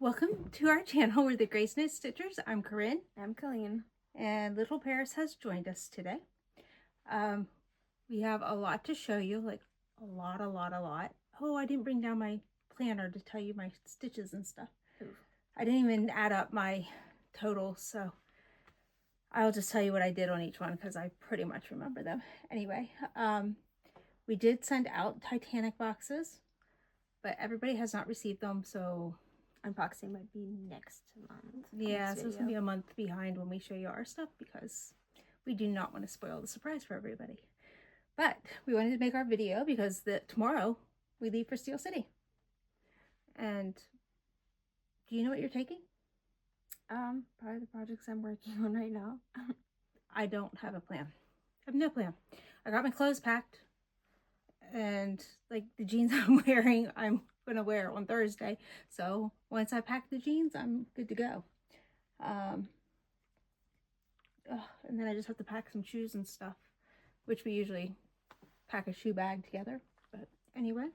Welcome to our channel. We're the GraceNotesStitchers. I'm Corinne. I'm Colleen. And little Paris has joined us today. We have a lot to show you, like a lot. Oh, I didn't bring down my planner to tell you my stitches and stuff. Oof. I didn't even add up my totals, so I'll just tell you what I did on each one because I pretty much remember them. Anyway, we did send out Titanic boxes, but everybody has not received them, so Unboxing might be next month. Yeah, so it's gonna be a month behind when we show you our stuff because we do not want to spoil the surprise for everybody. But we wanted to make our video because tomorrow we leave for Steel City. And do you know what you're taking? Probably the projects I'm working on right now. I don't have a plan. I have no plan. I got my clothes packed, and like the jeans I'm wearing, I'm gonna wear on Thursday. So once I pack the jeans, I'm good to go. And then I just have to pack some shoes and stuff, which we usually pack a shoe bag together. But anyway,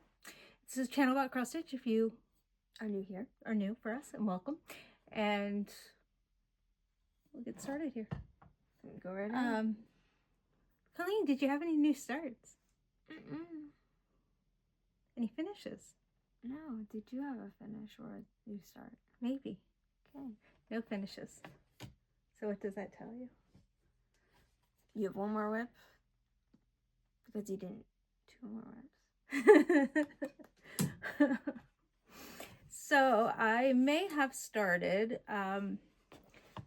this is a channel about cross stitch. If you Are new here? are new for us, and welcome. And we'll get started here. Go right ahead. Colleen, did you have any new starts? Mm-mm. Any finishes? No. Did you have a finish or a new start? Maybe. Okay. No finishes. So what does that tell you? You have one more whip? Because you didn't 2 more whips. So I may have started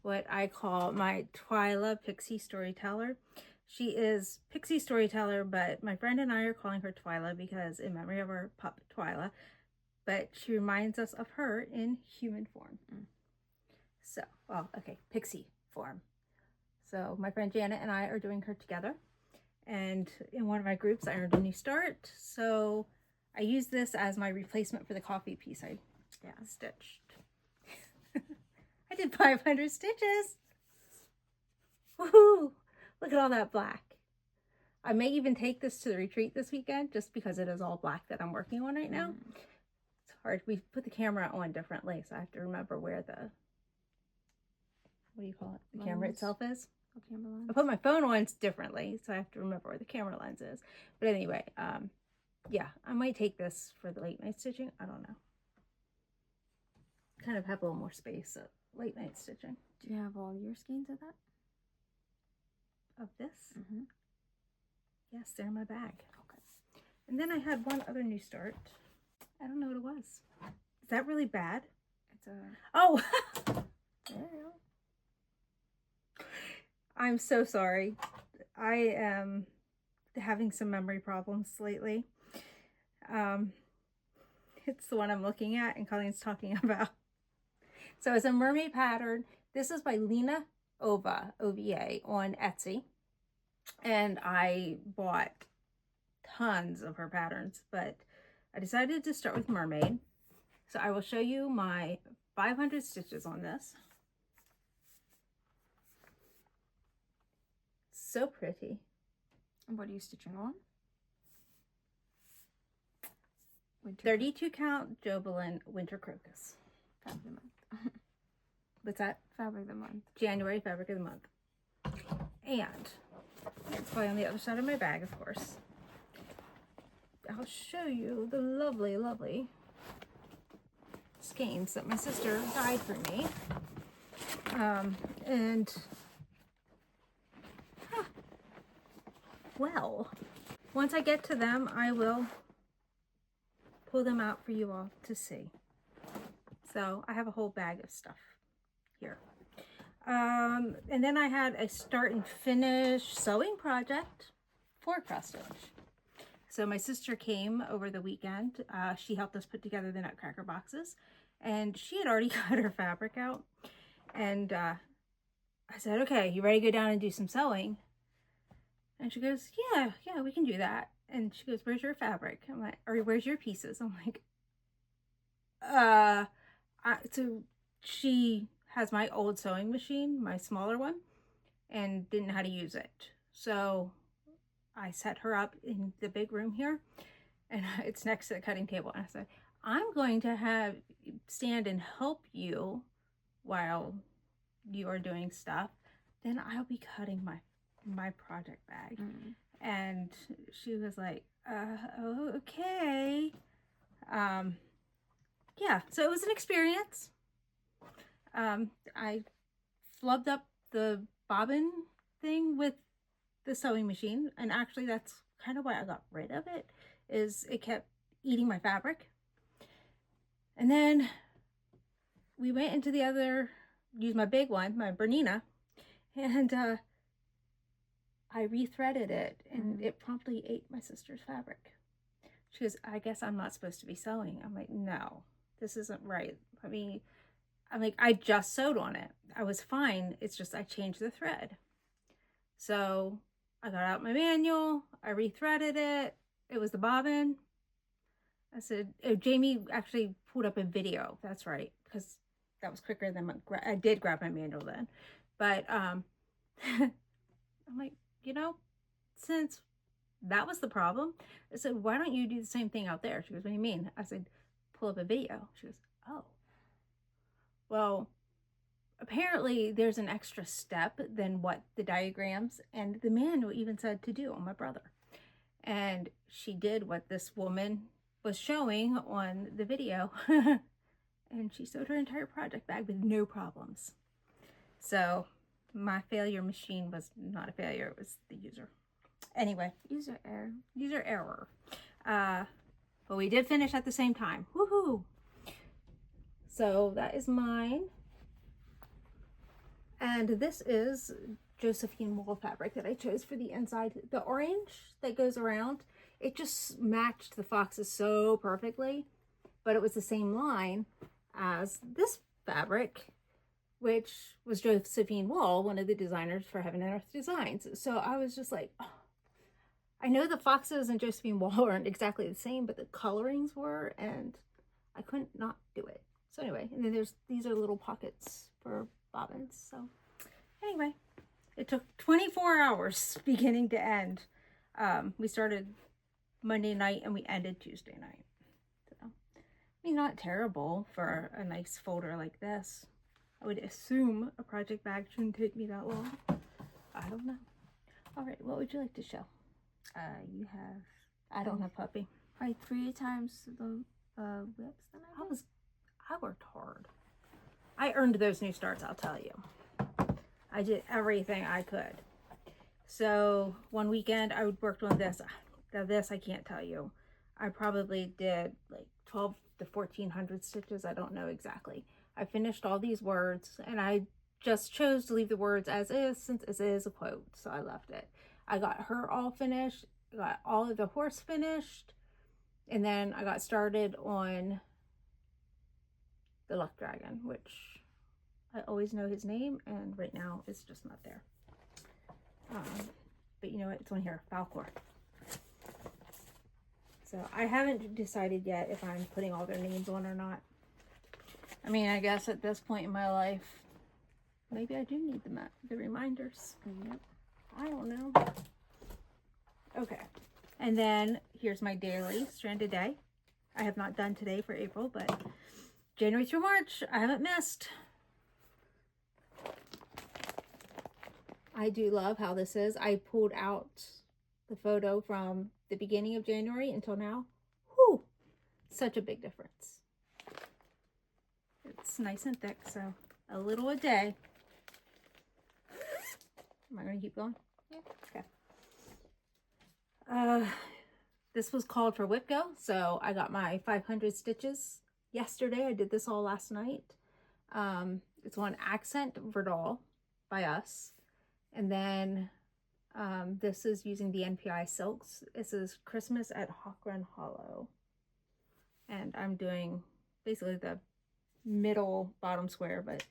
what I call my Twyla Pixie Storyteller. She is Pixie Storyteller, but my friend and I are calling her Twyla because in memory of our pup Twyla, but she reminds us of her in human form. So, well, okay, pixie form. So my friend Janet and I are doing her together, and in one of my groups I earned a new start, so I use this as my replacement for the coffee piece I stitched. I did 500 stitches. Woohoo! Look at all that black. I may even take this to the retreat this weekend just because it is all black that I'm working on right now. It's hard. We put the camera on differently, so I have to remember where the, what do you call it? The camera itself is. Oh, camera lens. I put my phone on differently, so I have to remember where the camera lens is. But anyway, yeah, I might take this for the late night stitching. I don't know. Kind of have a little more space at late night stitching. Do you have all your skeins of that? Of this? Mm-hmm. Yes, they're in my bag. Okay. And then I had one other new start. I don't know what it was. Is that really bad? It's a... Oh! There you go. I'm so sorry. I am having some memory problems lately. It's the one I'm looking at and Colleen's talking about. So it's a mermaid pattern. This is by Lena Ova, OVA, on Etsy. And I bought tons of her patterns, but I decided to start with mermaid. So I will show you my 500 stitches on this. So pretty. And what are you stitching on? Winter 32 count Jobelan Winter Crocus. Fabric of the month. What's that? Fabric of the month. January Fabric of the Month. And it's probably on the other side of my bag, of course. I'll show you the lovely, lovely skeins that my sister dyed for me. Well, once I get to them, I will pull them out for you all to see. So I have a whole bag of stuff here. And then I had a start and finish sewing project for cross stitch. So my sister came over the weekend. She helped us put together the nutcracker boxes, and she had already got her fabric out. And I said, okay, you ready to go down and do some sewing? And she goes, yeah, we can do that. And she goes, where's your fabric? I'm like, or where's your pieces? I'm like, so she has my old sewing machine, my smaller one, and didn't know how to use it. So I set her up in the big room here, and it's next to the cutting table. And I said, I'm going to stand and help you while you are doing stuff. Then I'll be cutting my project bag. And she was like, okay. Yeah, so it was an experience. I flubbed up the bobbin thing with the sewing machine, and actually that's kind of why I got rid of it, is it kept eating my fabric. And then we went into the other, used my big one, my Bernina, and I rethreaded it, and it promptly ate my sister's fabric. She goes, I guess I'm not supposed to be sewing. I'm like, no, this isn't right. I mean, I'm like, I just sewed on it. I was fine. It's just I changed the thread. So I got out my manual. I rethreaded it. It was the bobbin. I said, oh, Jamie actually pulled up a video. That's right, because that was quicker than I did grab my manual then. But I'm like, you know, since that was the problem, I said, why don't you do the same thing out there? She goes, what do you mean? I said, pull up a video. She goes, oh. Well, apparently there's an extra step than what the diagrams and the manual even said to do on my brother. And she did what this woman was showing on the video. And she sewed her entire project bag with no problems. So my failure machine was not a failure, it was the user. Anyway, user error. But we did finish at the same time. Woohoo! So that is mine. And this is Josephine wool fabric that I chose for the inside. The orange that goes around, it just matched the foxes so perfectly, but it was the same line as this fabric, which was Josephine Wool, one of the designers for Heaven and Earth Designs. So I was just like, oh, I know the foxes and Josephine Wool aren't exactly the same, but the colorings were, and I couldn't not do it. So anyway, and then these are little pockets for bobbins. So anyway, it took 24 hours beginning to end. We started Monday night and we ended Tuesday night. So, I mean, not terrible for a nice folder like this. I would assume a project bag shouldn't take me that long. I don't know. All right, what would you like to show? You have... I don't have puppy. Probably 3 times the WIPS than I did. I worked hard. I earned those new starts, I'll tell you. I did everything I could. So one weekend I worked on this. Now this I can't tell you. I probably did like 12 to 1400 stitches. I don't know exactly. I finished all these words and I just chose to leave the words as is since it is a quote. So I left it. I got her all finished. Got all of the horse finished. And then I got started on the Luck Dragon, which I always know his name, and right now it's just not there. But you know what? It's on here, Falcor. So I haven't decided yet if I'm putting all their names on or not. I mean, I guess at this point in my life, maybe I do need the reminders. Yep. I don't know. Okay. And then here's my daily stranded day. I have not done today for April, but January through March, I haven't missed. I do love how this is. I pulled out the photo from the beginning of January until now. Whew! Such a big difference. It's nice and thick, so a little a day. Am I going to keep going? Yeah. Okay. This was called for WIPGO, so I got my 500 stitches yesterday. I did this all last night. It's on Accent Verdal by us. And then this is using the NPI silks. This is Christmas at Hawk Run Hollow. And I'm doing basically the middle bottom square, but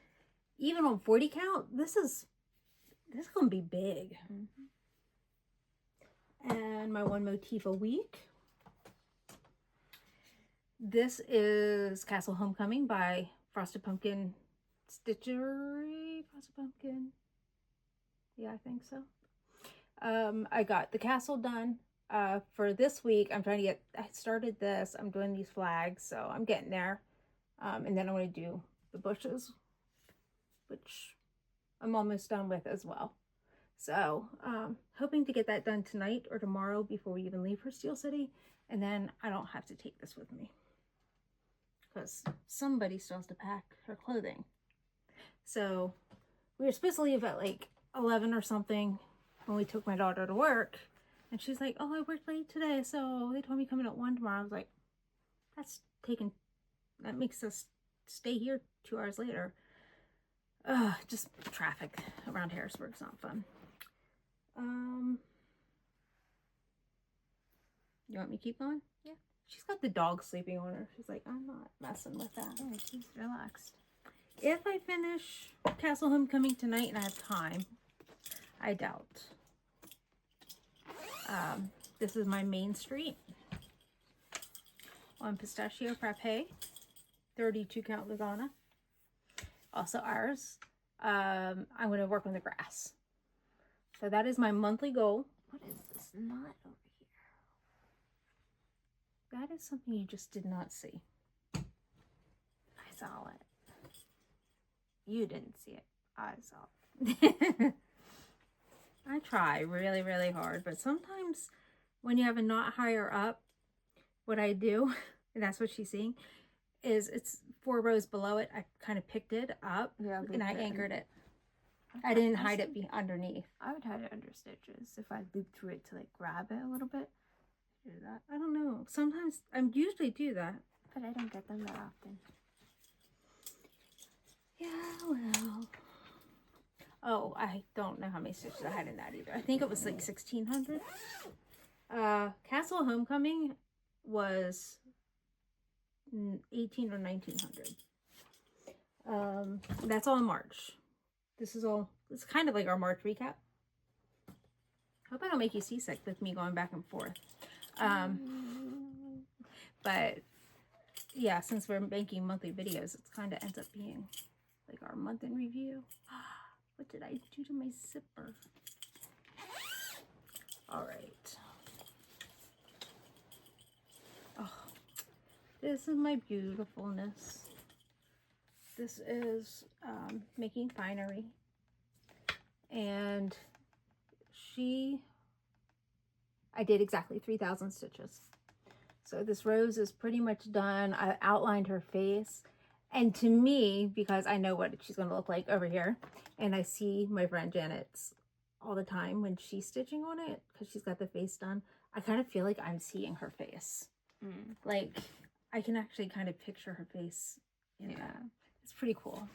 even on 40 count, this is gonna be big. And my one motif a week. This is Castle Homecoming by Frosted Pumpkin Stitchery. Frosted Pumpkin. Yeah, I think so. I got the castle done. For this week, I'm trying to get, I started this, I'm doing these flags, so I'm getting there. And then I'm going to do the bushes, which I'm almost done with as well. So, hoping to get that done tonight or tomorrow before we even leave for Steel City. And then I don't have to take this with me, because somebody still has to pack her clothing. So, we were supposed to leave at like 11 or something when we took my daughter to work. And she's like, oh, I worked late today, so they told me coming at 1 tomorrow. I was like, that makes us stay here 2 hours later. Just traffic around Harrisburg's not fun. You want me to keep going? Yeah. She's got the dog sleeping on her. She's like, I'm not messing with that. Yeah, she's relaxed. If I finish Castle Homecoming tonight and I have time, I doubt. This is my Main Street on Pistachio Frappe, 32 count Lugana. Also ours. I'm going to work on the grass. So that is my monthly goal. What is this knot over here? That is something you just did not see. I saw it. You didn't see it. I saw it. I try really, really hard, but sometimes when you have a knot higher up, what I do, and that's what she's seeing, is it's 4 rows below it. I kind of picked it up, yeah, and I anchored it. I didn't hide it underneath. I would hide it under stitches if I looped through it to like grab it a little bit. Do that. I don't know. Sometimes I usually do that, but I don't get them that often. Yeah, well. Oh, I don't know how many stitches I had in that either. I think it was like 1,600. Castle Homecoming was 1,800 or 1,900. That's all in March. This is all, it's kind of like our March recap. Hope I don't make you seasick with me going back and forth. But yeah, since we're making monthly videos, it kind of ends up being like our month in review. What did I do to my zipper? All right. Oh, this is my beautifulness. This is making finery. And I did exactly 3,000 stitches. So this rose is pretty much done. I outlined her face. And to me, because I know what she's going to look like over here, and I see my friend Janet's all the time when she's stitching on it, because she's got the face done, I kind of feel like I'm seeing her face. Like, I can actually kind of picture her face. Yeah. It's pretty cool.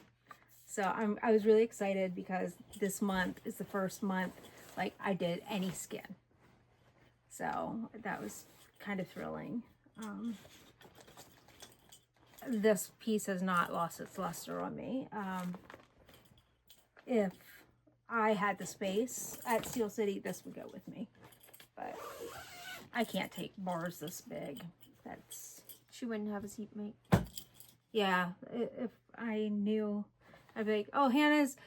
So I was really excited because this month is the first month, like, I did any skin. So that was kind of thrilling. This piece has not lost its luster on me. If I had the space at Steel City, this would go with me. But I can't take bars this big. She wouldn't have a seatmate. Yeah, if I knew, I'd be like, oh, Hannah's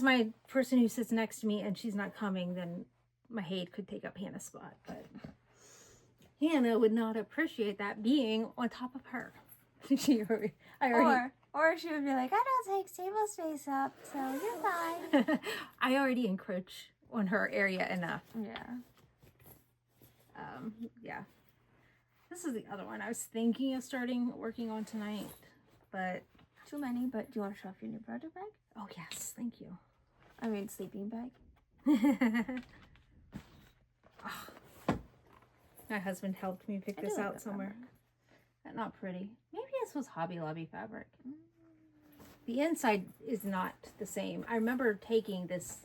my person who sits next to me and she's not coming, then my Haid could take up Hannah's spot. But Hannah would not appreciate that being on top of her. Or she would be like, I don't take table space up, so you're fine. I already encroach on her area enough. Yeah. Yeah. This is the other one I was thinking of working on tonight, but too many. But do you want to show off your new project bag? Oh yes, thank you. I mean, sleeping bag. Oh. My husband helped me pick this out somewhere. Not pretty. Maybe this was Hobby Lobby fabric. The inside is not the same. I remember taking this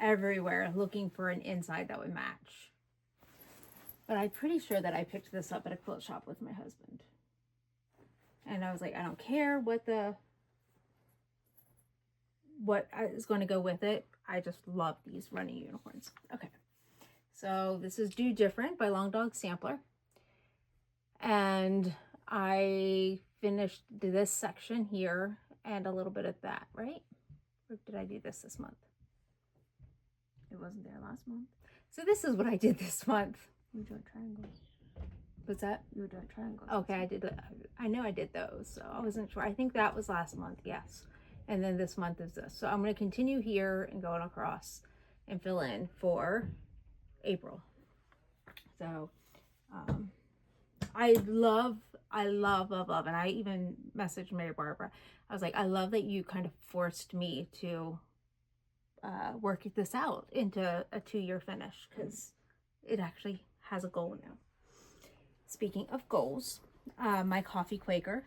everywhere looking for an inside that would match. But I'm pretty sure that I picked this up at a quilt shop with my husband. And I was like, I don't care what is going to go with it. I just love these running unicorns. Okay. So this is Do Different by Long Dog Sampler. And I finished this section here and a little bit of that, right? Or did I do this month? It wasn't there last month. So this is what I did this month. You drew triangles. What's that? You drew triangles. Okay, I did. I know I did those, so I wasn't sure. I think that was last month, yes. And then this month is this. So I'm going to continue here and going across and fill in for April. So I love, and I even messaged Mary Barbara. I was like, I love that you kind of forced me to work this out into a 2-year finish, because it actually has a goal now. Speaking of goals, my coffee Quaker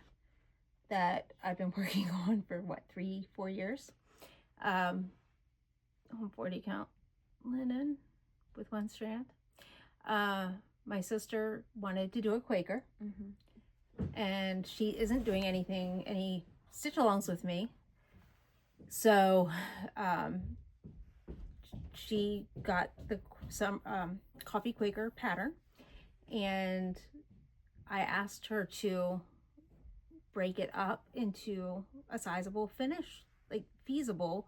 that I've been working on for what, 3-4 years, 40 count linen with 1 strand. My sister wanted to do a Quaker, and she isn't doing any stitch alongs with me, so she got some coffee Quaker pattern, and I asked her to break it up into a sizable finish, like feasible.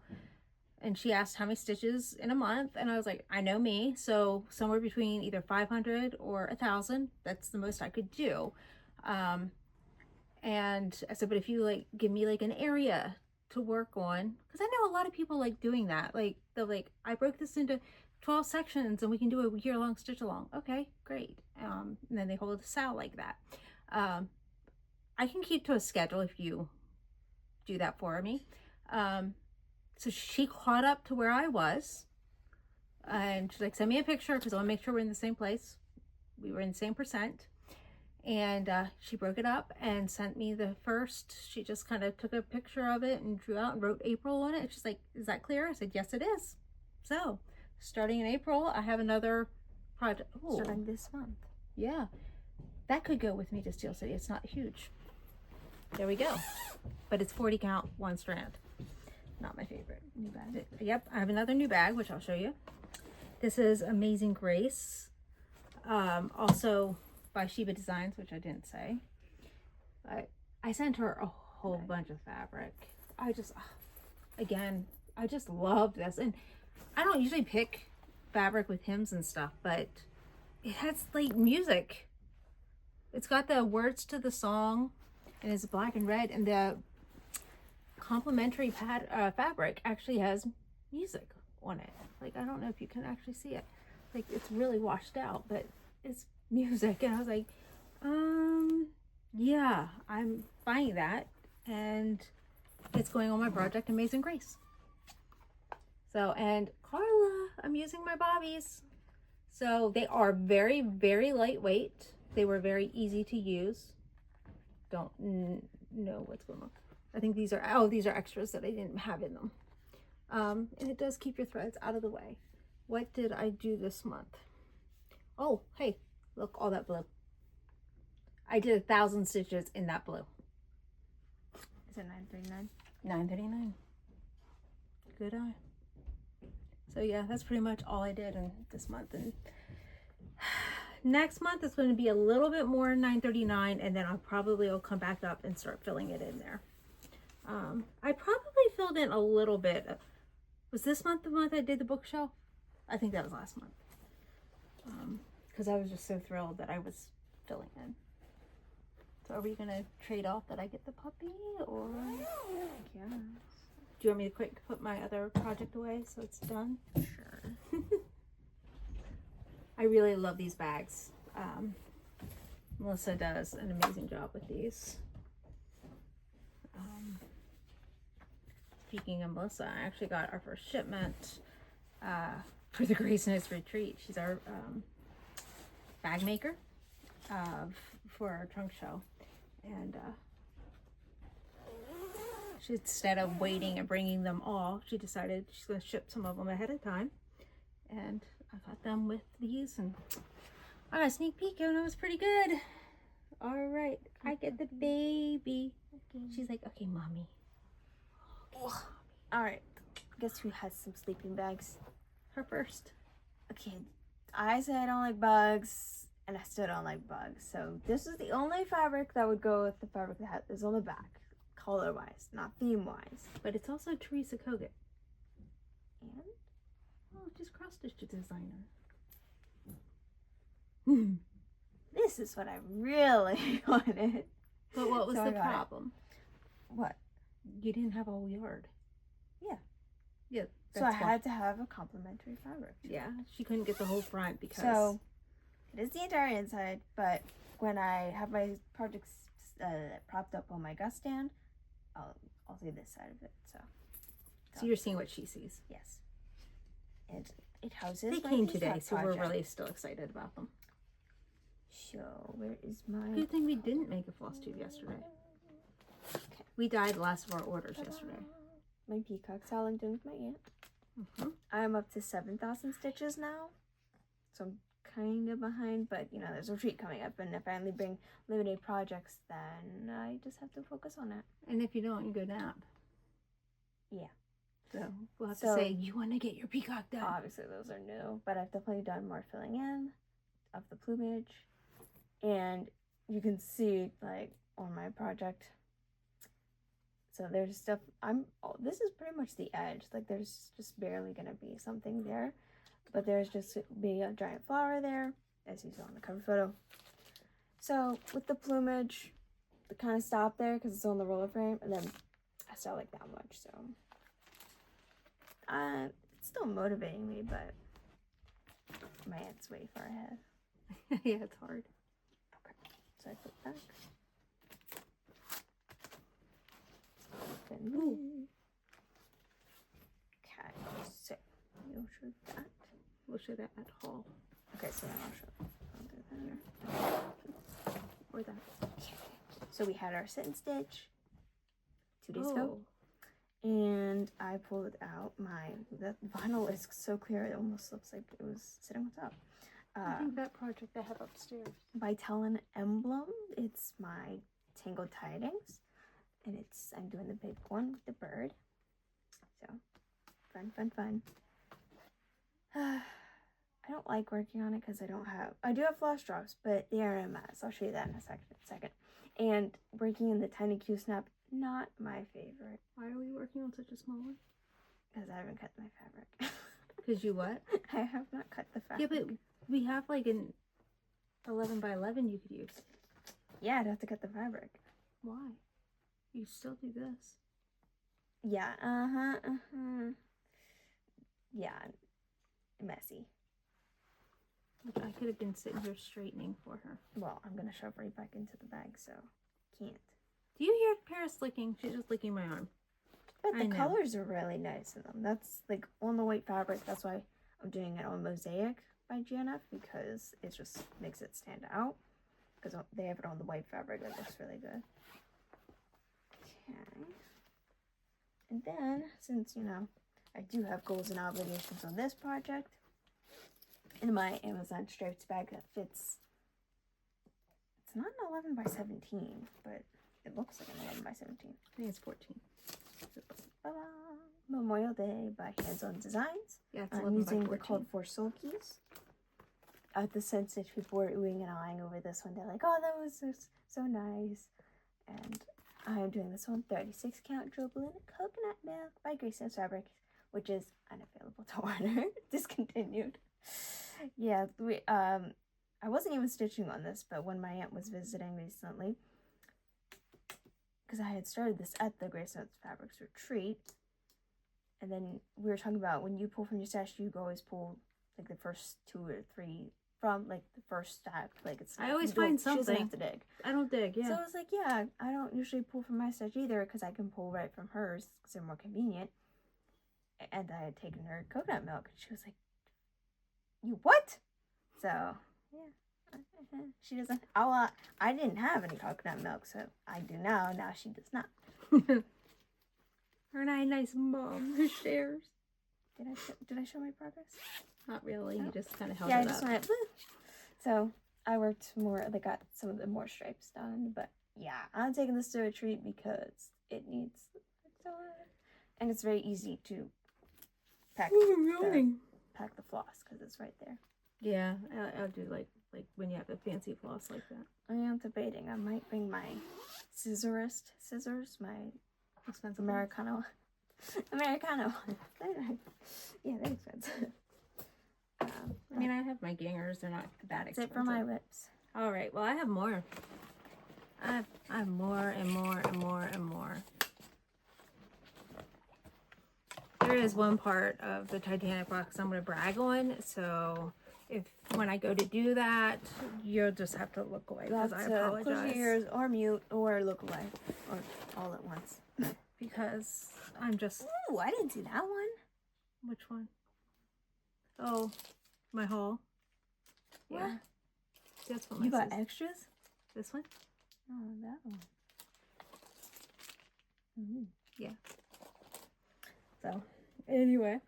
And she asked how many stitches in a month, and I was like, I know me, so somewhere between either 500 or 1,000, that's the most I could do. And I said, but if you like give me like an area to work on, because I know a lot of people like doing that, like they're like, I broke this into 12 sections and we can do a year-long stitch along. Okay, great. And then they hold us out like that. I can keep to a schedule if you do that for me. So she caught up to where I was, and she's like, send me a picture because I want to make sure we're in the same place. We were in the same percent. And she broke it up and sent me the first. She just kind of took a picture of it and drew out and wrote April on it. She's like, is that clear? I said, yes, it is. So starting in April, I have another project. Ooh. Starting this month. Yeah, that could go with me to Steel City. It's not huge. There we go. But it's 40 count, 1 strand. Not my favorite. New bag. Yep, I have another new bag, which I'll show you. This is Amazing Grace. Also by Sheba Designs, which I didn't say. But I sent her a whole bunch of fabric. I just love this. And I don't usually pick fabric with hymns and stuff, but it has like music. It's got the words to the song, and it's black and red, and the complementary fabric actually has music on it. Like, I don't know if you can actually see it. Like, it's really washed out, but it's music. And I was like, yeah, I'm buying that, and it's going on my project Amazing Grace. So, and Carla, I'm using my bobbies. So they are very, very lightweight. They were very easy to use. Don't know what's going on. I think these are, these are extras that I didn't have in them. And it does keep your threads out of the way. What did I do this month? Oh, hey, look, all that blue. I did 1,000 stitches in that blue. Is it $9.39? $9.39. Good eye. So yeah, that's pretty much all I did in this month. And next month is going to be a little bit more $9.39, and then I'll come back up and start filling it in there. I probably filled in a little bit. Was this month the month I did the bookshelf? I think that was last month. Because I was just so thrilled that I was filling in. So are we going to trade off that I get the puppy, or? Yes. Do you want me to quick put my other project away so it's done? Sure. I really love these bags. Melissa does an amazing job with these. Speaking of Melissa, I actually got our first shipment for the Grace Notes Retreat. She's our bag maker for our trunk show. And instead of waiting and bringing them all, she decided she's going to ship some of them ahead of time. And I got them with these, and I got a sneak peek, and it was pretty good. All right, I get the baby. Okay. She's like, okay, mommy. Okay. All right, guess who has some sleeping bags? Her first. Okay, I said I don't like bugs, and I still don't like bugs. So this is the only fabric that would go with the fabric that is on the back, color-wise, not theme-wise. But it's also Teresa Kogut. And? Oh, just cross-stitch designer. This is what I really wanted. But what was So the I got it. problem? What? You didn't have a whole yard. Yeah. Yeah. So I had to have a complementary fabric. Yeah, she couldn't get the whole front because. So it is the entire inside, but when I have my projects propped up on my gust stand, I'll see this side of it. So you're seeing what she sees. Yes. And it houses. They came today, so we're really still excited about them. So where is my? Good thing we didn't make a floss tube yesterday. Okay. We dyed last of our orders yesterday. My peacock towel I'm doing with my aunt. Mm-hmm. I'm up to 7,000 stitches now, so I'm kind of behind. But you know, there's a retreat coming up, and if I only bring limited projects, then I just have to focus on that. And if you don't, you go nap. Yeah. So we'll have to say you want to get your peacock done. Obviously, those are new, but I've definitely done more filling in of the plumage, and you can see like on my project. So there's stuff. This is pretty much the edge. Like there's just barely gonna be something there, but there's just be a giant flower there, as you saw in the cover photo. So with the plumage, I kind of stopped there because it's on the roller frame, and then I still like that much. So it's still motivating me, but my aunt's way far ahead. Yeah, it's hard. Okay, so I put back. Ooh. Okay, so you'll show that. We'll show that at haul. Okay, so now I'll do that here. Or that. Okay. So we had our sit and stitch 2 days Oh. ago. And I pulled out the vinyl is so clear, it almost looks like it was sitting on top. I think that project I have upstairs. By Talon Emblem. It's my Tangled Tidings. And I'm doing the big one with the bird. So, fun. I don't like working on it because I do have floss drops, but they are a mess. I'll show you that in a second. And working in the tiny Q snap, not my favorite. Why are we working on such a small one? Because I haven't cut my fabric. Because you what? I have not cut the fabric. Yeah, but we have like an 11 by 11 you could use. Yeah, I'd have to cut the fabric. Why? You still do this. Yeah, Yeah, messy. I could have been sitting here straightening for her. Well, I'm going to shove right back into the bag, so can't. Do you hear Paris licking? She's just licking my arm. But I the know. colors are really nice in them. That's like on the white fabric. That's why I'm doing it on Mosaic by GNF, because it just makes it stand out. Because they have it on the white fabric. It looks really good. Okay. And then, since, you know, I do have goals and obligations on this project, in my Amazon stripes bag that fits, it's not an 11 by 17, but it looks like an 11 by 17. I think it's 14. Ta-da! Memorial Day by Hands On Designs. Yeah, it's I'm 11 by using the 14. called for sulkies. At the Sense Stitch, people were oohing and eyeing over this one. They're like, oh, that was so nice. And I am doing this one 36 count Dribble in Coconut Milk by GraceNotesStitchers, which is unavailable to order. Discontinued. Yeah, I wasn't even stitching on this, but when my aunt was visiting recently, because I had started this at the GraceNotesStitchers retreat, and then we were talking about when you pull from your stash, you always pull like the first 2 or 3 from like the first stack. Like it's I always you don't- find she doesn't something. have to dig. I don't dig, yeah. So I was like, yeah, I don't usually pull from my stash either because I can pull right from hers because they're more convenient. And I had taken her coconut milk, and she was like, "You what?" So yeah, she doesn't. I didn't have any coconut milk, so I do now. Now she does not. Aren't I a nice mom who shares? Did I show my progress? Not really. You just kind of held Yeah, I it just up. went. "Woo." So I worked more. They got some of the more stripes done, but yeah, I'm taking this to a retreat because it needs done, and it's very easy to pack pack the floss because it's right there. Yeah, I'll do like when you have a fancy floss like that. I am debating. I might bring my scissors, my Expensive. Americano. Americano. Yeah, they're expensive. I mean, I have my gingers. They're not that That's expensive. it for my WIPS. All right. Well, I have more. I have more and more and more and more. There is one part of the Titanic box I'm going to brag on. So if when I go to do that, you'll just have to look away because I apologize. Close your ears or mute or look away or all at once. Because I'm just... Ooh, I didn't see that one. Which one? Oh, my haul. What? Yeah. That's what You my got sis- extras? This one? Oh, that one. Mm-hmm. Yeah. So, anyway.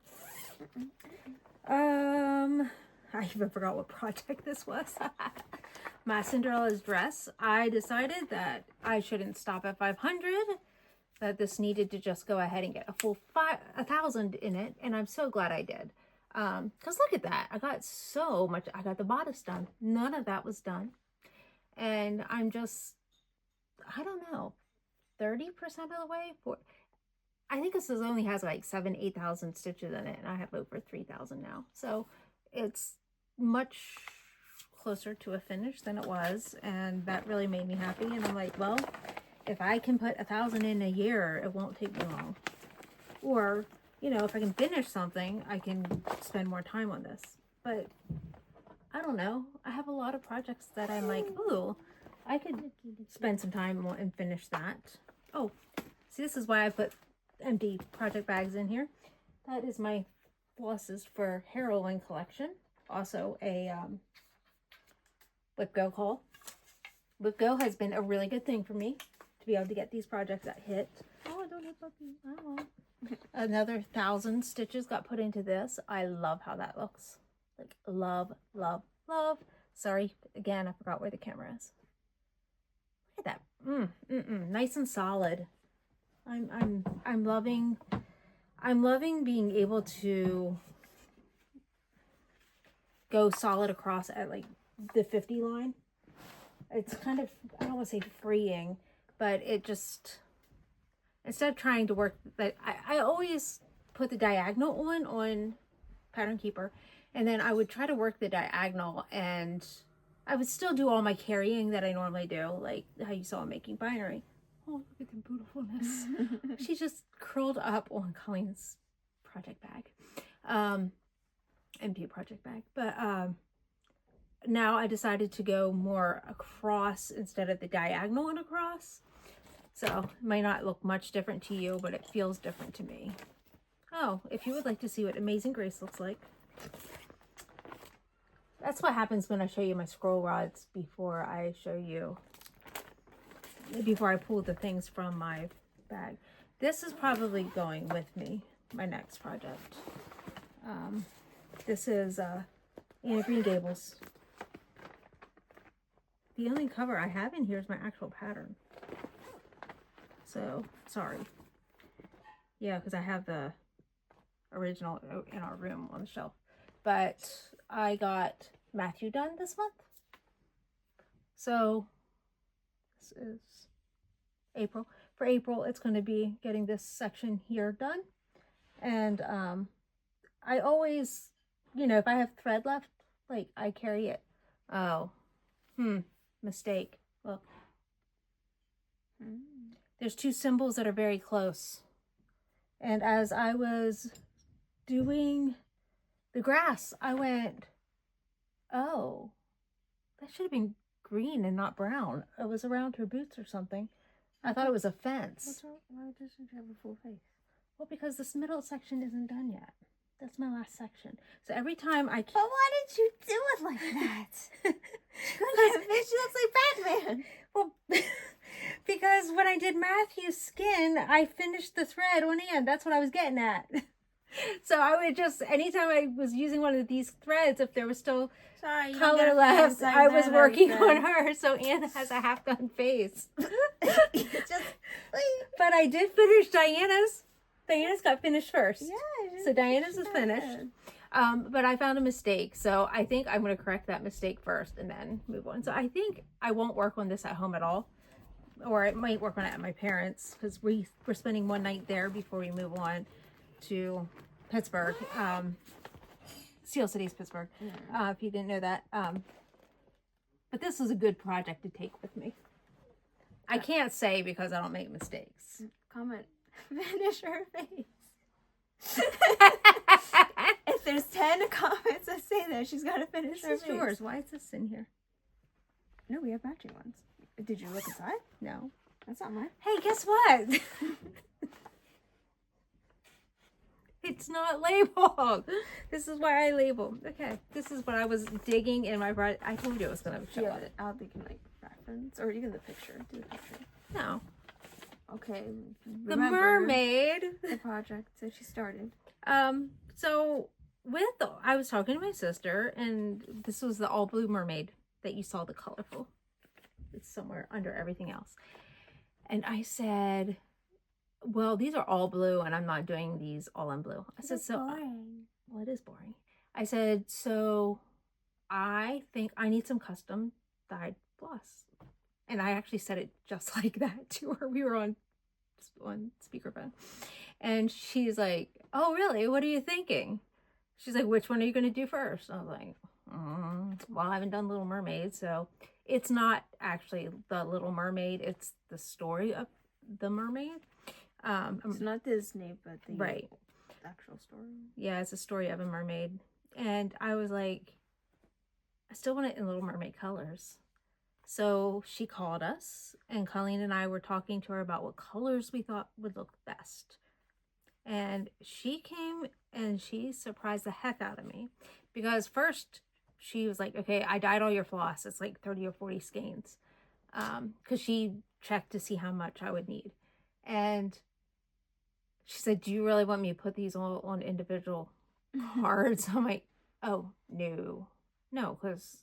I even forgot what project this was. My Cinderella's dress. I decided that I shouldn't stop at 500. That this needed to just go ahead and get a full 1,000 in it. And I'm so glad I did. Because look at that. I got so much. I got the bodice done. None of that was done. And I'm just, I don't know, 30% of the way. I think this only has like 8,000 stitches in it. And I have over 3,000 now. So it's much closer to a finish than it was. And that really made me happy. And I'm like, well, if I can put 1,000 in a year, it won't take me long. Or, you know, if I can finish something, I can spend more time on this. But I don't know. I have a lot of projects that I'm like, ooh, I could spend some time and finish that. Oh, see, this is why I put empty project bags in here. That is my flosses for Heroine collection. Also a WIPGO haul. WIPGO has been a really good thing for me to be able to get these projects that hit. Oh, I don't hit puppy. I won't. Another 1,000 stitches got put into this. I love how that looks. Like, love, love, love. Sorry, again, I forgot where the camera is. Look at that. Nice and solid. I'm loving being able to go solid across at like the 50 line. It's kind of, I don't want to say freeing, but it just, instead of trying to work that, I always put the diagonal on Pattern Keeper, and then I would try to work the diagonal, and I would still do all my carrying that I normally do, like how you saw making binary. Oh, look at the beautifulness. She just curled up on Colleen's project bag. Empty project bag. But now I decided to go more across instead of the diagonal and across. So it might not look much different to you, but it feels different to me. Oh, if you would like to see what Amazing Grace looks like. That's what happens when I show you my scroll rods before I pull the things from my bag. This is probably going with me, my next project. This is Anna Green Gables. The only cover I have in here is my actual pattern. So, sorry. Yeah, because I have the original in our room on the shelf. But I got Matthew done this month. So, this is April. For April, it's going to be getting this section here done. And I always, you know, if I have thread left, like, I carry it. Oh, mistake. Look. There's two symbols that are very close. And as I was doing the grass, I went, oh, that should have been green and not brown. It was around her boots or something. I thought it was a fence. Why doesn't she have a full face? Well, because this middle section isn't done yet. That's my last section. So every time I... But why did you do it like that? She looks like Batman. Well, because when I did Matthew's skin, I finished the thread on end. That's what I was getting at. So I would just, anytime I was using one of these threads, if there was still color left, I was working on her. So Anna has a half-done face. But I did finish Diana's. Diana's got finished first. Yeah. So Diana's is finished. But I found a mistake. So I think I'm going to correct that mistake first and then move on. So I think I won't work on this at home at all. Or I might work on it at my parents' because we're spending one night there before we move on to Pittsburgh. Steel City's Pittsburgh, if you didn't know that. But this was a good project to take with me. I can't say because I don't make mistakes. Comment, finish her face. If there's 10 comments that say that, she's got to finish her This is face. yours. Why is this in here? No, we have matching ones. Did you look inside? No. That's not mine. Hey, guess what? It's not labeled. This is why I label. Okay, this is what I was digging in my project. I told you I was going to show it. I'll think in like reference or even the picture. Do the picture. No. Okay. The mermaid. The project that she started. So I was talking to my sister, and this was the all blue mermaid that you saw, the colorful. It's somewhere under everything else. And I said, well, these are all blue, and I'm not doing these all in blue. I said, boring. Well, it is boring. I said, so I think I need some custom dyed floss. And I actually said it just like that to her. We were on speakerphone. And she's like, oh, really? What are you thinking? She's like, which one are you going to do first? I was like, well, I haven't done Little Mermaid, so it's not actually the Little Mermaid. It's the story of the mermaid. It's not Disney, but the right. actual story. Yeah, it's a story of a mermaid. And I was like, I still want it in Little Mermaid colors. So she called us, and Colleen and I were talking to her about what colors we thought would look best. And she came and she surprised the heck out of me, because first she was like, okay, I dyed all your floss. It's like 30 or 40 skeins. Because she checked to see how much I would need. And she said, do you really want me to put these all on individual cards? I'm like, oh, no, because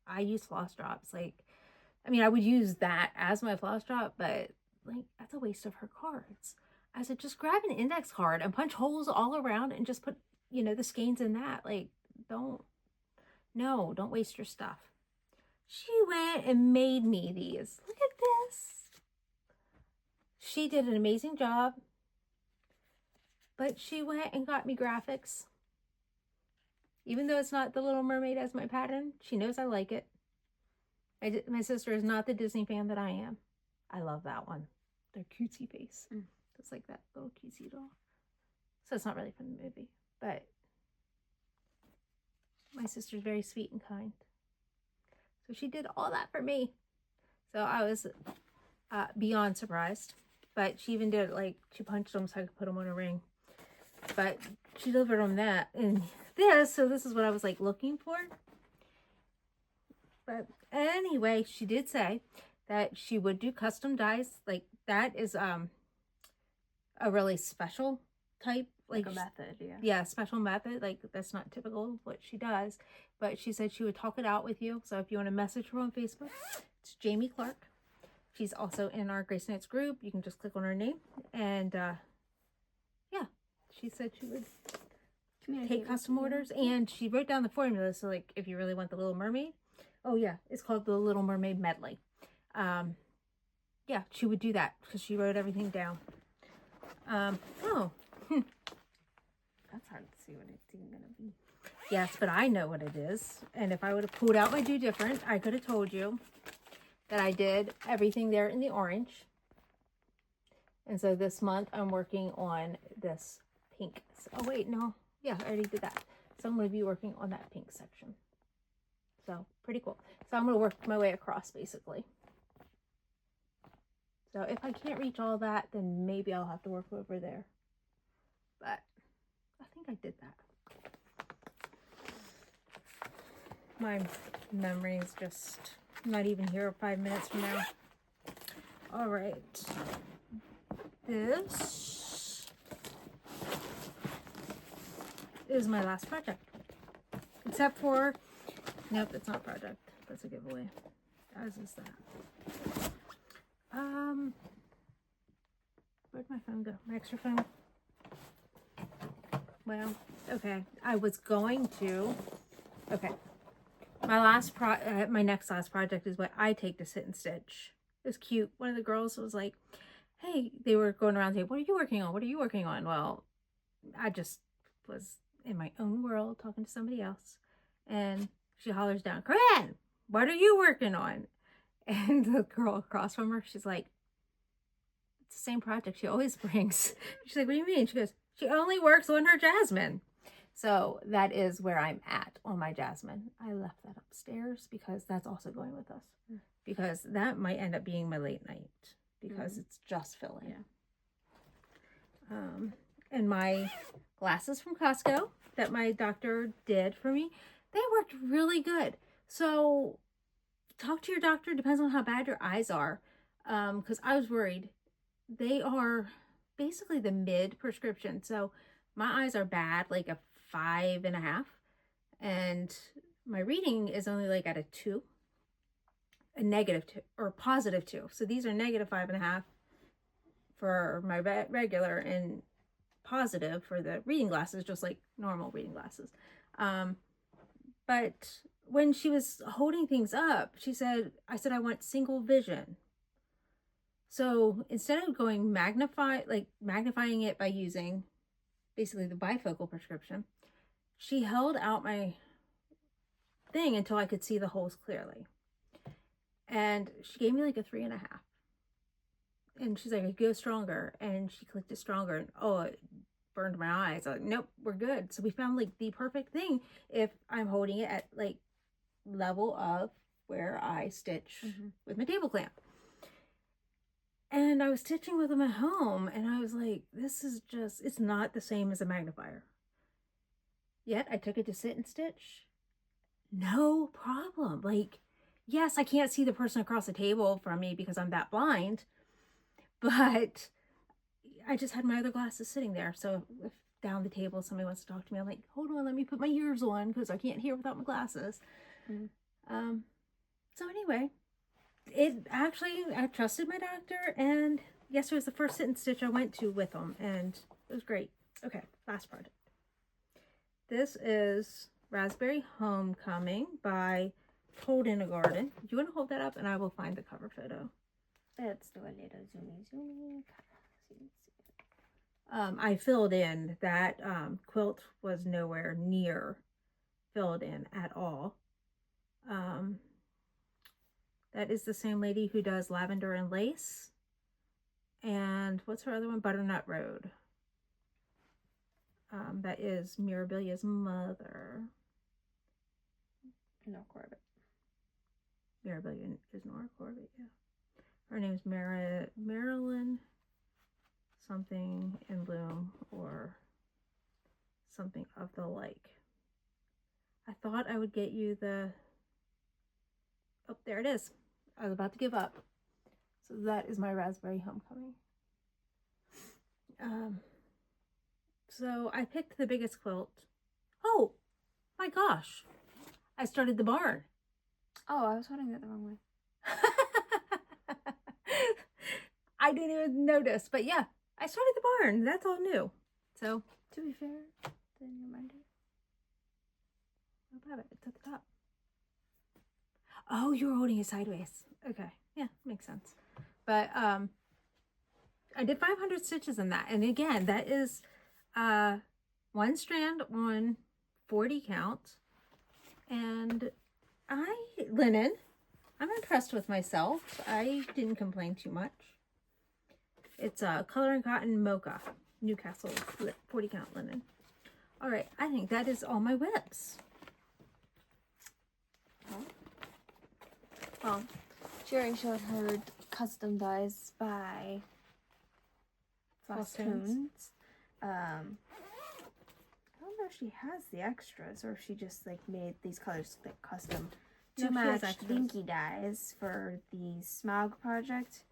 I use floss drops. Like, I mean, I would use that as my floss drop, but like, that's a waste of her cards. I said, just grab an index card and punch holes all around and just put, the skeins in that. Like, don't waste your stuff. She went and made me these. Look at this. She did an amazing job. But she went and got me graphics. Even though it's not the Little Mermaid as my pattern, she knows I like it. My sister is not the Disney fan that I am. I love that one. Their cutesy face. It's like that little cutesy doll. So it's not really from the movie. But my sister's very sweet and kind. So she did all that for me. So I was beyond surprised. But she even did, like, she punched them so I could put them on a ring. But she delivered them that and this. So this is what I was, like, looking for. But anyway, she did say that she would do custom dyes. Like, that is a really special type. Like a method, yeah. Yeah, special method. Like, that's not typical of what she does. But she said she would talk it out with you. So if you want to message her on Facebook, it's Jamie Clark. She's also in our Grace Notes group. You can just click on her name. And, yeah, she said she would take custom orders. And she wrote down the formula. So, like, if you really want the Little Mermaid. Oh, yeah, it's called the Little Mermaid Medley. Yeah, she would do that because she wrote everything down. That's hard to see what it's even going to be. Yes, but I know what it is. And if I would have pulled out my Do Different, I could have told you that I did everything there in the orange. And so this month I'm working on this pink. Oh, wait, no. Yeah, I already did that. So I'm going to be working on that pink section. So, pretty cool. So I'm going to work my way across, basically. So if I can't reach all that, then maybe I'll have to work over there. But I think I did that. My memory is just not even here 5 minutes from now. All right. This is my last project. Except for, nope, it's not a project. That's a giveaway. As is that. Where'd my phone go? My extra phone? Well, okay. I was going to, okay. My next last project is what I take to sit and stitch. It was cute. One of the girls was like, hey, they were going around saying, what are you working on? What are you working on? Well, I just was in my own world talking to somebody else. And she hollers down, Corinne, what are you working on? And the girl across from her, she's like, it's the same project she always brings. She's like, what do you mean? She goes, she only works on her jasmine. So that is where I'm at on my jasmine. I left that upstairs because that's also going with us. Because that might end up being my late night because it's just filling. Yeah. And my glasses from Costco that my doctor did for me, they worked really good. So talk to your doctor. Depends on how bad your eyes are. Because I was worried. They are basically the mid prescription. So my eyes are bad, like a 5.5. And my reading is only like at a 2. A -2 or +2. So these are -5.5 for my regular and positive for the reading glasses, just like normal reading glasses. But when she was holding things up, I said, I want single vision. So instead of going magnifying it by using basically the bifocal prescription, she held out my thing until I could see the holes clearly. And she gave me like a 3.5. And she's like, go stronger. And she clicked it stronger. And it burned my eyes. I was like, nope, we're good. So we found like the perfect thing if I'm holding it at like level of where I stitch with my table clamp. And I was stitching with them at home. And I was like, this is just, it's not the same as a magnifier. Yet I took it to sit and stitch. No problem. Like, yes, I can't see the person across the table from me because I'm that blind, but I just had my other glasses sitting there. So if down the table somebody wants to talk to me, I'm like, hold on, let me put my ears on because I can't hear without my glasses. So anyway, I trusted my doctor, and yesterday was the first sit and stitch I went to with them, and it was great. Okay, last project. This is Raspberry Homecoming by Hold in a Garden. Do you want to hold that up and I will find the cover photo? Let's do a little zoomy. I filled in that quilt was nowhere near filled in at all. That is the same lady who does Lavender and Lace. And what's her other one? Butternut Road. That is Mirabilia's mother. No, Corbett. Mirabilia is Nora Corbett, yeah. Her name's Marilyn something in bloom or something of the like. I thought I would get you oh, there it is. I was about to give up. So that is my Raspberry Homecoming. So I picked the biggest quilt. Oh my gosh. I started the barn. Oh, I was holding that the wrong way. I didn't even notice, but yeah, I started the barn. That's all new. So, to be fair, then you mind it. What about it? It's at the top. Oh, you were holding it sideways. Okay. Yeah, makes sense. But I did 500 stitches in that. And again, that is one strand on 40 count. And linen. I'm impressed with myself. I didn't complain too much. It's Color and Cotton Mocha, Newcastle 40 count linen. All right, I think that is all my WIPs. Well, she already showed her custom dies by Flosstube. I don't know if she has the extras or if she just like made these colors like custom to match dinky dies for the Smog project.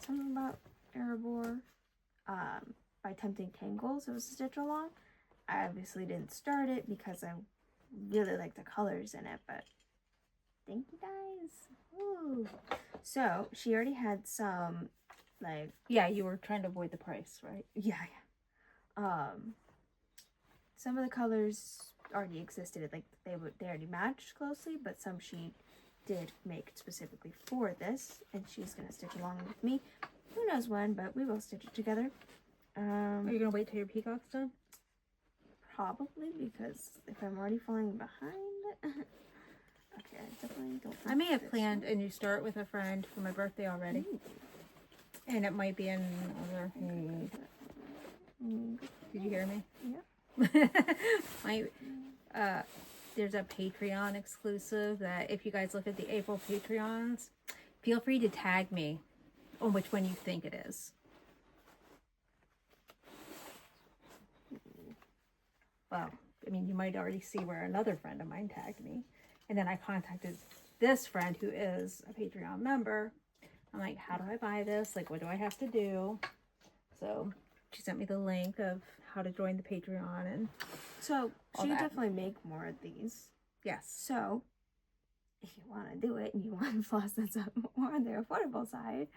Something about Erebor by Tempting Tangles. It was a stitch along. I obviously didn't start it because I really like the colors in it, but dinky dies. Ooh. So she already had some like, yeah, you were trying to avoid the price, right? Yeah. Some of the colors already existed, like they already matched closely, but some she did make specifically for this, and she's gonna stitch along with me. Who knows when, but we will stitch it together. Are you gonna wait till your peacock's done? Probably, because if I'm already falling behind. Okay, I definitely don't. I may have planned a new start with a friend for my birthday already. And it might be another. Did you hear me? Yeah. There's a Patreon exclusive that if you guys look at the April Patreons, feel free to tag me on which one you think it is. Well, I mean, you might already see where another friend of mine tagged me. And then I contacted this friend who is a Patreon member. I'm like, how do I buy this? Like, what do I have to do? So she sent me the link of how to join the Patreon. And so she could definitely make more of these. Yes. So if you want to do it and you want floss that's more on the affordable side,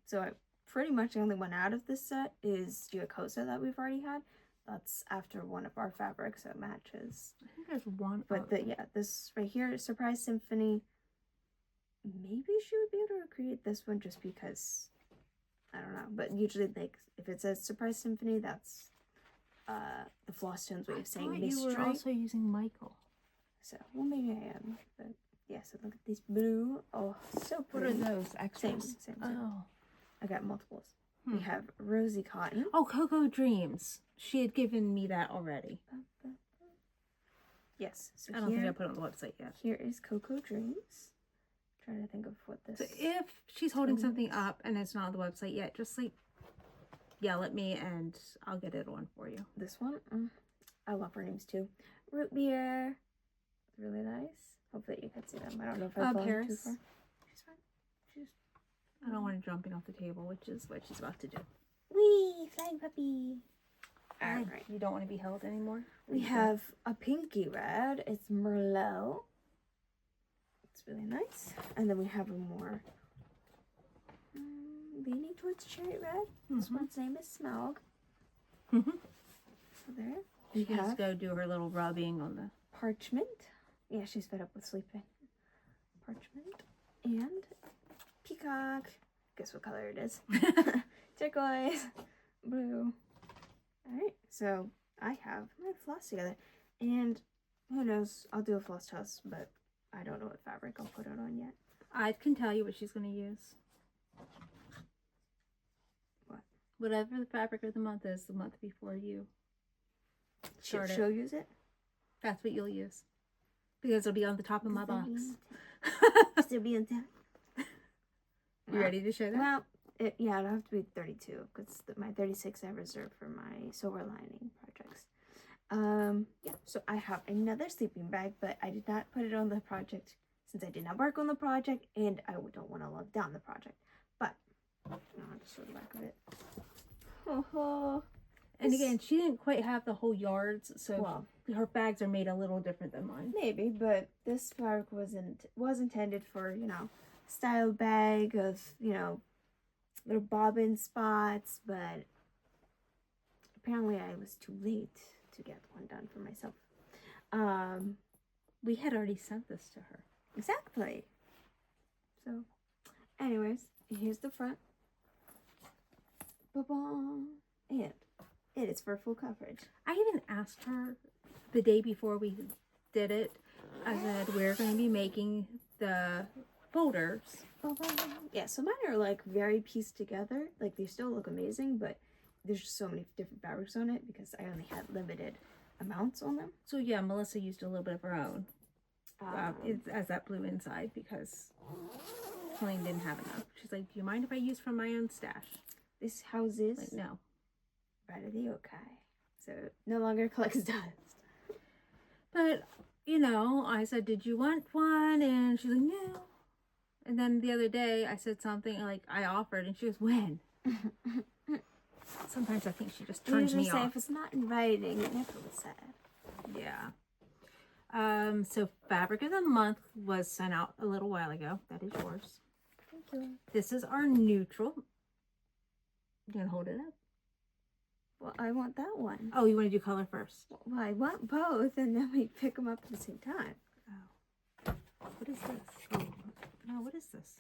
so pretty much the only one out of this set is Giacosa that we've already had. That's after one of our fabrics, so it matches. I think there's one. But this right here, Surprise Symphony. Maybe she would be able to recreate this one just because, I don't know. But usually, like, if it says Surprise Symphony, that's the Flosstone's way of saying Miss you were also using Michael. So, well, maybe I am. But yeah, so look at these blue. Oh, so pretty. What are those extras? Same. Oh. I got multiples. We have Rosy Cotton. Oh, Cocoa Dreams. She had given me that already. Yes. So I don't think I put it on the website yet. Here is Cocoa Dreams. I'm trying to think of what this. So if she's holding something up and it's not on the website yet, just like yell at me and I'll get it on for you. This one, I love her names too. Root Beer, really nice. Hope that you can see them. I don't know if I've fallen too far. She's fine. I don't want her jumping off the table, which is what she's about to do. Wee, flying puppy. All right. You don't want to be held anymore? We have a pinky red. It's Merlot. It's really nice. And then we have a more leaning towards cherry red. This one's name is Smaug. So there. She has to go do her little rubbing on the parchment. Yeah, she's fed up with sleeping. Parchment. And peacock. Guess what color it is? Turquoise. Blue. Alright, so I have my floss together. And who knows, I'll do a floss toss, but I don't know what fabric I'll put it on yet. I can tell you what she's going to use. What? Whatever the fabric of the month is, the month before you start She'll use it? That's what you'll use. Because it'll be on the top of my box. Still be in town. You ready to show that? Well, yeah, it'll have to be 32 because my 36 I reserved for my silver lining projects. Yeah, so I have another sleeping bag, but I did not put it on the project since I did not work on the project and I don't want to lug down the project. But I'll just show the back of it. And again, she didn't quite have the whole yards, so her bags are made a little different than mine. Maybe, but this fabric was intended for, style bag of, little bobbin spots, but apparently I was too late to get one done for myself. We had already sent this to her. Exactly. So, anyways, here's the front. Ba-bum. And it is for full coverage. I even asked her the day before we did it. I said, we're going to be making the folders. Yeah, so mine are like very pieced together. Like they still look amazing, but there's just so many different fabrics on it because I only had limited amounts on them. So yeah, Melissa used a little bit of her own as that blue inside because Colleen didn't have enough. She's like, do you mind if I use from my own stash? This houses like, no. Right of the yokai. So it no longer collects dust. But, I said, did you want one? And she's like, no. And then the other day I said something like I offered and she goes, when? Sometimes I think she just turns me off. If it's not inviting, it never was said. Yeah. So fabric of the month was sent out a little while ago. That is yours. Thank you. This is our neutral. You gonna hold it up? Well, I want that one. Oh, you want to do color first? Well, I want both, and then we pick them up at the same time. Oh. What is this? Oh, no, what is this?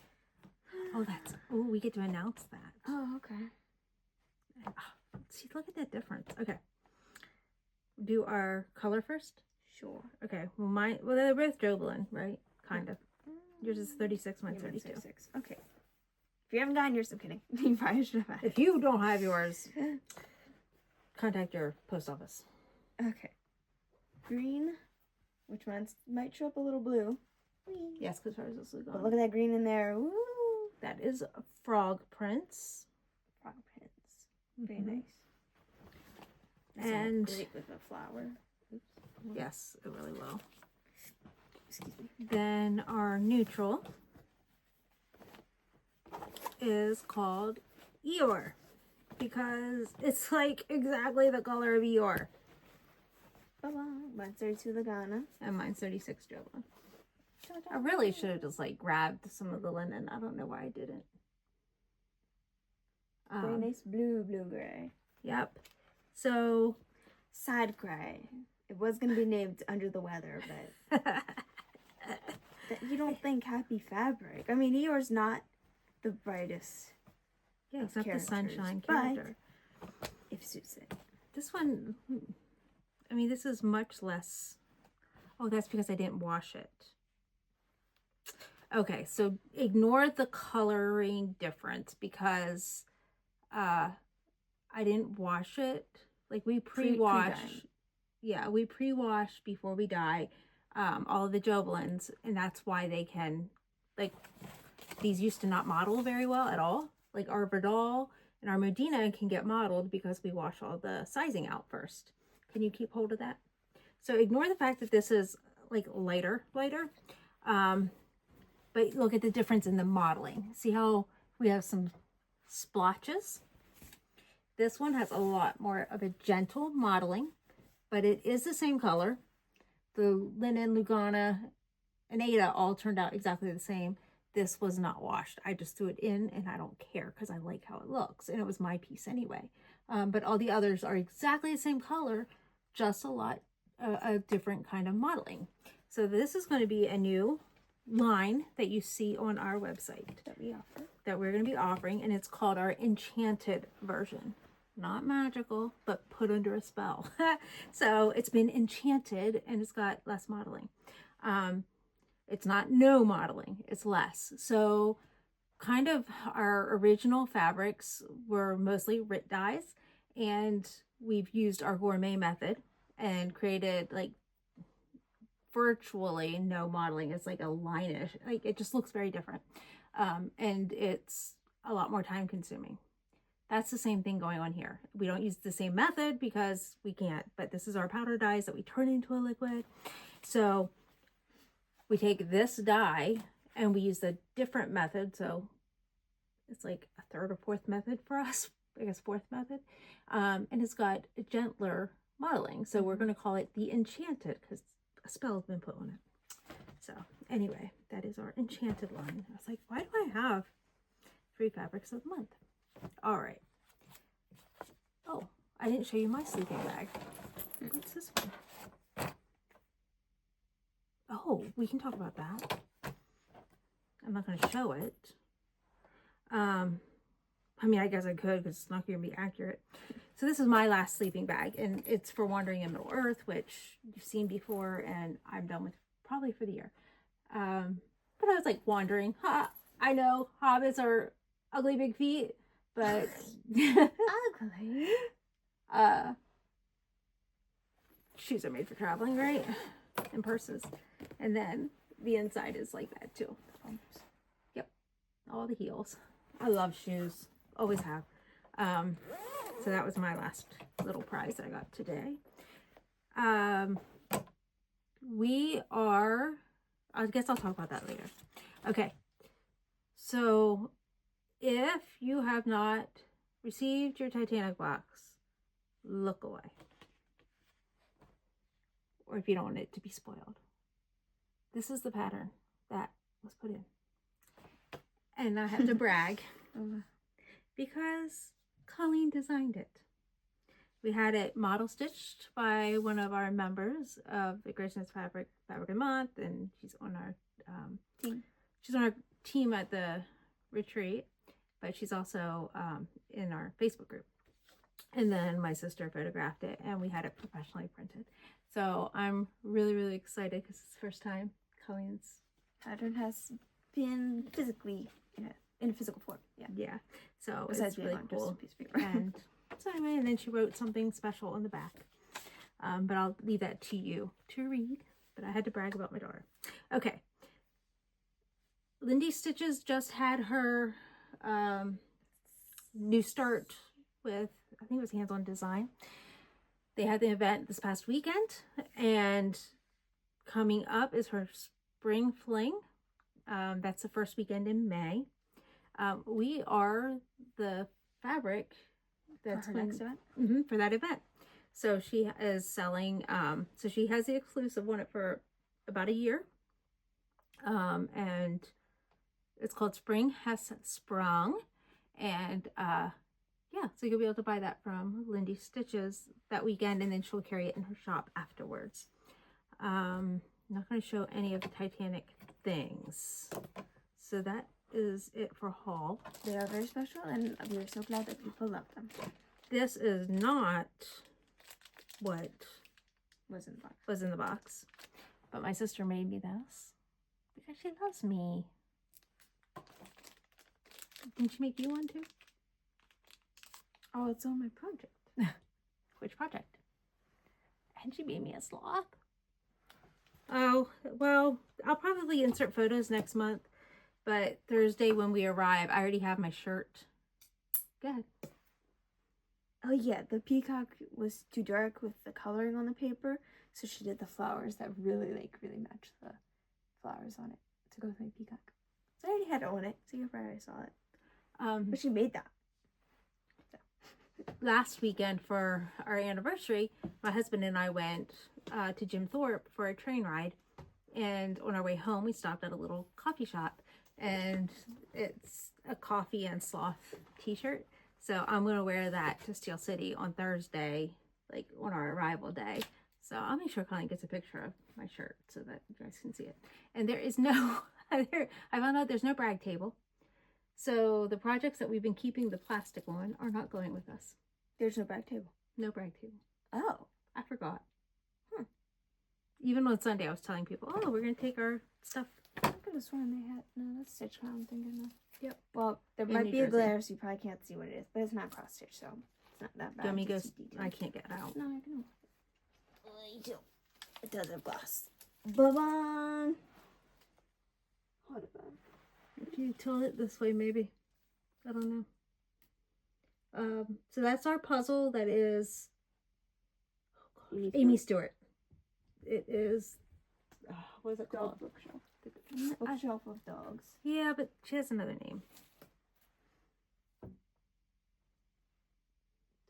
Oh, we get to announce that. Oh, okay. See, look at that difference. Okay. do our color first? Sure. Okay. Well, they're both Joblin, right? Kind of. Yours is 36, mine's 32. 36. Okay. If you haven't gotten yours, I'm kidding. You probably should have had it. If you don't have yours, contact your post office. Okay. Green, which might show up a little blue. Whee. Yes, because ours is But gone. look at that green in there. Woo! That is Frog Prince. Frog prints. Very nice. This And great with a flower. Oops. yes, it really will. Excuse me. Then our neutral is called Eeyore because it's like exactly the color of Eeyore. Bye-bye. Mine's 32 Lagana. And mine's 36 Joblin. I really should have just like grabbed some of the linen. I don't know why I didn't. Very nice blue-gray. Yep. So Side gray. It was going to be named Under the Weather, but you don't think happy fabric. I mean, Eeyore's not the brightest. yeah, it's not the characters, sunshine but- character. If it suits it. This one, I mean, this is much less. Oh, that's because I didn't wash it. Okay, so ignore the coloring difference because I didn't wash it. Like we pre-wash. Pre-dye. Yeah, we pre-wash before we dye all of the Joblins, and that's why they can, like, these used to not model very well at all. Like our Verdal and our Modena can get modeled because we wash all the sizing out first. Can you keep hold of that? So ignore the fact that this is like lighter. But look at the difference in the modeling. See how we have some splotches? This one has a lot more of a gentle modeling, but it is the same color. The linen, Lugana, and Ada all turned out exactly the same. This was not washed. I just threw it in and I don't care because I like how it looks. And it was my piece anyway. But all the others are exactly the same color, just a different kind of modeling. So this is going to be a new line that you see on our website that we're going to be offering, and it's called our enchanted version. Not magical, but put under a spell. So it's been enchanted and it's got less modeling. It's not no modeling, it's less. So kind of our original fabrics were mostly RIT dyes, and we've used our gourmet method and created like virtually no modeling. It's like a line-ish, like it just looks very different. And it's a lot more time consuming. That's the same thing going on here. We don't use the same method because we can't, but this is our powder dyes that we turn into a liquid. So we take this dye and we use a different method. So it's like a third or fourth method for us, I guess fourth method. And it's got a gentler modeling. So we're going to call it the Enchanted because a spell has been put on it. So anyway, that is our Enchanted line. I was like, why do I have 3 fabrics of the month? All right. Oh, I didn't show you my sleeping bag. What's this one? Oh, we can talk about that. I'm not going to show it. I mean, I guess I could because it's not going to be accurate. So this is my last sleeping bag, and it's for Wandering in Middle Earth, which you've seen before, and I'm done with probably for the year. But I was like wandering. I know hobbits are ugly big feet, but Ugly. Shoes are made for traveling, right? And purses. And then the inside is like that too. Yep. All the heels. I love shoes. Always have. So that was my last little prize I got today. I guess I'll talk about that later. Okay. So if you have not received your Titanic box, look away. Or if you don't want it to be spoiled. This is the pattern that was put in. And I have to brag because Colleen designed it. We had it model stitched by one of our members of the GraceNotesStitchers Fabric a Month, and she's on our Team. She's on our team at the retreat, but she's also in our Facebook group. And then my sister photographed it and we had it professionally printed. So I'm really, really excited because it's the first time Colleen's pattern has been physically in a physical form. Yeah. Yeah. So Besides it's being really on cool. just a piece of paper. And so anyway, and then she wrote something special on the back. But I'll leave that to you to read. But I had to brag about my daughter. Okay. Lindy Stitches just had her new start with, I think it was hands-on design. They had the event this past weekend, and coming up is her spring fling. That's the first weekend in May. We are the fabric that's for her next event. For that event. So she is selling, so she has the exclusive one for about a year. And it's called Spring Has Sprung. And yeah, so you'll be able to buy that from Lindy Stitches that weekend, and then she'll carry it in her shop afterwards. I'm not going to show any of the Titanic things. So that is it for haul. They are very special, and we are so glad that people love them. This is not what Was in the box. Was in the box, but my sister made me this because she loves me. Didn't she make you one too? Oh, it's on my project. Which project? And she made me a sloth. Oh, well, I'll probably insert photos next month, but Thursday when we arrive, I already have my shirt. Go ahead. Oh yeah, the peacock was too dark with the coloring on the paper, so she did the flowers that really match the flowers on it to go with my peacock. So I already had it on it, so you probably saw it. But she made that. So. Last weekend for our anniversary, my husband and I went to Jim Thorpe for a train ride, and on our way home we stopped at a little coffee shop, and it's a coffee and sloth t-shirt. So I'm going to wear that to Steel City on Thursday, like on our arrival day. So I'll make sure Colleen gets a picture of my shirt so that you guys can see it. And there is no, I found out there's no brag table. So the projects that we've been keeping the plastic on are not going with us. There's no brag table. No brag table. Oh. I forgot. Even on Sunday I was telling people, oh, we're going to take our stuff. I could have sworn they had, no, that's Stitch I'm thinking of. Yep. Well, there might be a glare, so you probably can't see what it is, but it's not cross stitch, so it's not that bad. Do you want me to go? I can't get it out. No, I can. It does have glass. Bye-bye. Hold it. If you tilt it this way, maybe. I don't know. So that's our puzzle. That is Amy Stewart. It is, what is it called? Bookshelf. Bookshelf of dogs. Yeah, but she has another name.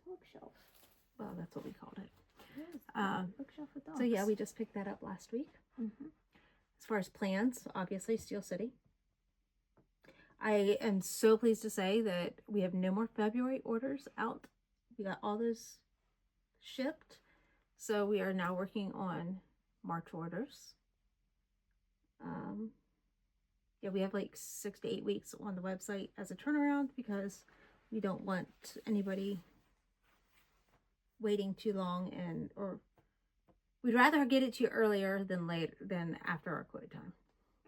Bookshelf. Well, that's what we called it. Yes, bookshelf of dogs. So yeah, we just picked that up last week. As far as plans, obviously Steel City. I am so pleased to say that we have no more February orders out. We got all those shipped. So we are now working on March orders. Yeah, we have like 6 to 8 weeks on the website as a turnaround because we don't want anybody waiting too long, or we'd rather get it to you earlier than later than after our quote time.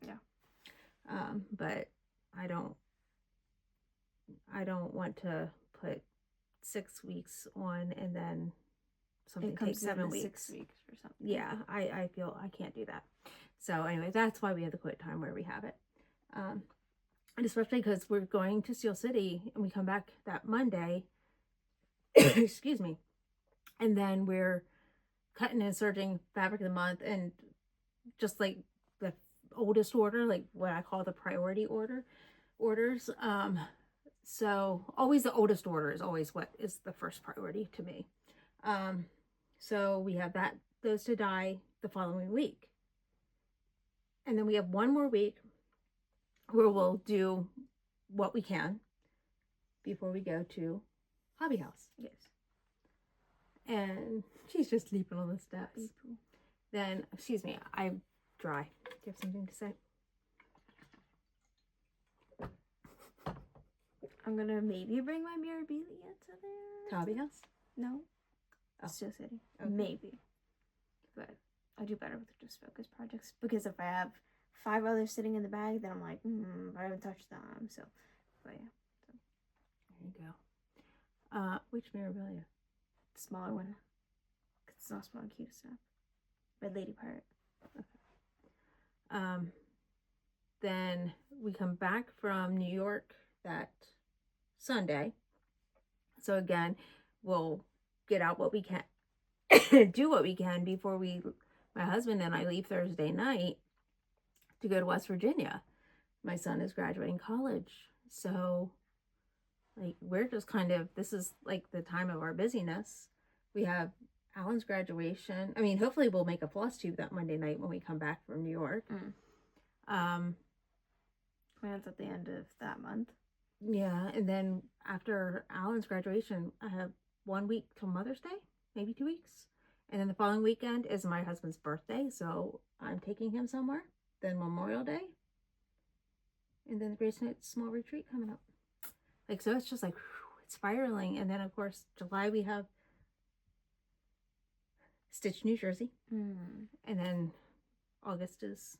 Yeah. But I don't want to put 6 weeks on and then something takes 7 weeks. 6 weeks or something. Yeah, I feel I can't do that. So anyway, that's why we have the quote time where we have it. And especially because we're going to Steel City and we come back that Monday. Excuse me. And then we're cutting and serging fabric of the month, and just like the oldest order, like what I call the priority orders. So always the oldest order is always what is the first priority to me. So we have those to dye the following week. And then we have one more week where we'll do what we can before we go to Hobby House. Yes. And she's just leaping on the steps. Then, excuse me, I'm dry. Do you have something to say? I'm gonna maybe bring my Mirabilia to there. To Hobby House? No. Oh. Still sitting. Okay. Maybe. But I do better with just focus projects because if I have 5 others sitting in the bag, then I'm like, I haven't touched them. So, but yeah. So. There you go. Which memorabilia? The smaller one. Because it's not small and cute stuff. Red Lady Pirate. Okay. Then we come back from New York that Sunday. So again, we'll get out what we can, do what we can before my husband and I leave Thursday night to go to West Virginia. My son is graduating college. So like we're just kind of, this is like the time of our busyness. We have Alan's graduation. I mean, hopefully we'll make a Flosstube that Monday night when we come back from New York. Plans at the end of that month. Yeah, and then after Alan's graduation, I have 1 week till Mother's Day, maybe 2 weeks. And then the following weekend is my husband's birthday, so I'm taking him somewhere. Then Memorial Day. And then the Grace Notes small retreat coming up. Like, so it's just like, whew, it's spiraling. And then, of course, July we have Stitch New Jersey. And then August is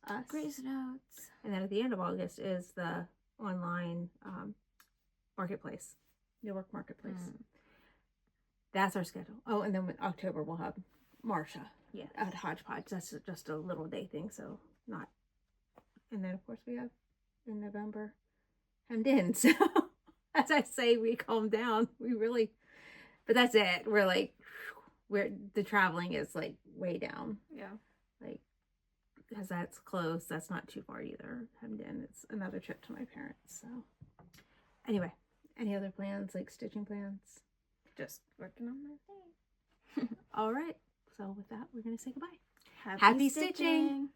us. Grace Notes. And then at the end of August is the online marketplace, New York Marketplace. That's our schedule. Oh, and then in October we'll have Marsha at Hodgepodge. That's just a little day thing, so not. And then of course we have in November hemmed in. So as I say, we calm down. We really, but that's it. We're like, the traveling is like way down. Yeah. Like, because that's close. That's not too far either. Hemmed in. It's another trip to my parents. So anyway, any other plans, like stitching plans? Just working on my thing. All right. So with that, we're going to say goodbye. Happy stitching.